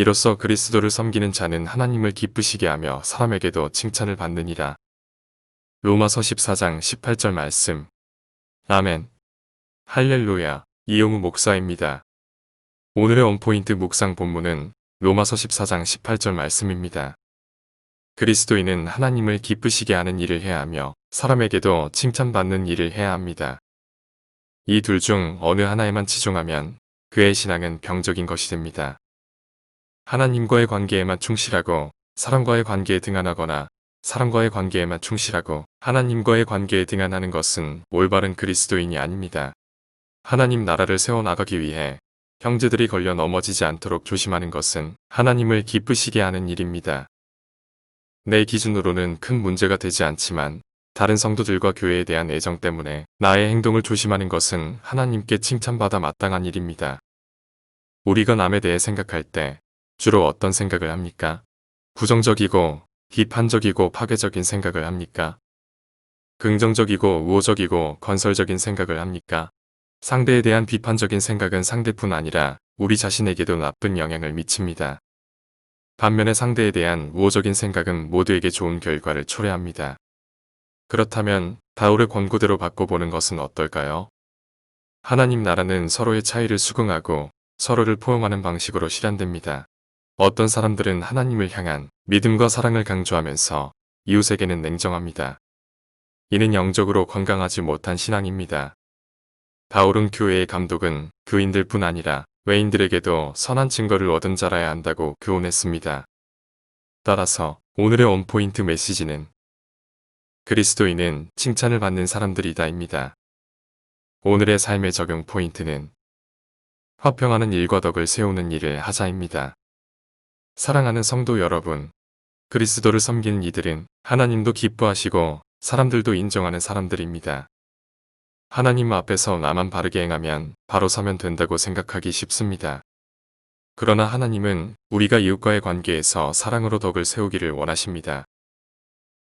이로써 그리스도를 섬기는 자는 하나님을 기쁘시게 하며 사람에게도 칭찬을 받느니라. 로마서 14장 18절 말씀. 아멘. 할렐루야. 이용우 목사입니다. 오늘의 원포인트 묵상 본문은 로마서 14장 18절 말씀입니다. 그리스도인은 하나님을 기쁘시게 하는 일을 해야 하며 사람에게도 칭찬받는 일을 해야 합니다. 이 둘 중 어느 하나에만 치중하면 그의 신앙은 병적인 것이 됩니다. 하나님과의 관계에만 충실하고 사람과의 관계에 등한하거나 사람과의 관계에만 충실하고 하나님과의 관계에 등한하는 것은 올바른 그리스도인이 아닙니다. 하나님 나라를 세워나가기 위해 형제들이 걸려 넘어지지 않도록 조심하는 것은 하나님을 기쁘시게 하는 일입니다. 내 기준으로는 큰 문제가 되지 않지만 다른 성도들과 교회에 대한 애정 때문에 나의 행동을 조심하는 것은 하나님께 칭찬받아 마땅한 일입니다. 우리가 남에 대해 생각할 때 주로 어떤 생각을 합니까? 부정적이고 비판적이고 파괴적인 생각을 합니까? 긍정적이고 우호적이고 건설적인 생각을 합니까? 상대에 대한 비판적인 생각은 상대뿐 아니라 우리 자신에게도 나쁜 영향을 미칩니다. 반면에 상대에 대한 우호적인 생각은 모두에게 좋은 결과를 초래합니다. 그렇다면 바울의 권고대로 바꿔보는 것은 어떨까요? 하나님 나라는 서로의 차이를 수긍하고 서로를 포용하는 방식으로 실현됩니다. 어떤 사람들은 하나님을 향한 믿음과 사랑을 강조하면서 이웃에게는 냉정합니다. 이는 영적으로 건강하지 못한 신앙입니다. 바울은 교회의 감독은 교인들뿐 아니라 외인들에게도 선한 증거를 얻은 자라야 한다고 교훈했습니다. 따라서 오늘의 원포인트 메시지는 그리스도인은 칭찬을 받는 사람들이다입니다. 오늘의 삶의 적용 포인트는 화평하는 일과 덕을 세우는 일을 하자입니다. 사랑하는 성도 여러분, 그리스도를 섬기는 이들은 하나님도 기뻐하시고 사람들도 인정하는 사람들입니다. 하나님 앞에서 나만 바르게 행하면 바로 서면 된다고 생각하기 쉽습니다. 그러나 하나님은 우리가 이웃과의 관계에서 사랑으로 덕을 세우기를 원하십니다.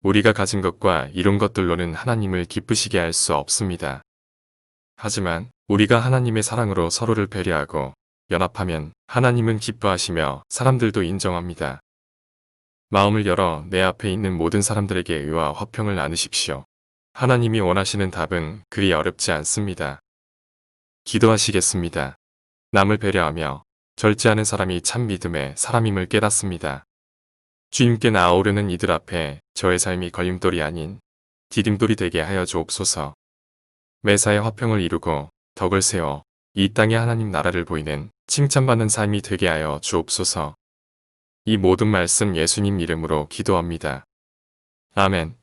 우리가 가진 것과 이룬 것들로는 하나님을 기쁘시게 할 수 없습니다. 하지만 우리가 하나님의 사랑으로 서로를 배려하고 연합하면 하나님은 기뻐하시며 사람들도 인정합니다. 마음을 열어 내 앞에 있는 모든 사람들에게 의와 화평을 나누십시오. 하나님이 원하시는 답은 그리 어렵지 않습니다. 기도하시겠습니다. 남을 배려하며 절제하는 사람이 참 믿음의 사람임을 깨닫습니다. 주님께 나아오려는 이들 앞에 저의 삶이 걸림돌이 아닌 디딤돌이 되게 하여 주옵소서. 매사에 화평을 이루고 덕을 세워 이 땅에 하나님 나라를 보이는 칭찬받는 삶이 되게 하여 주옵소서. 이 모든 말씀 예수님 이름으로 기도합니다. 아멘.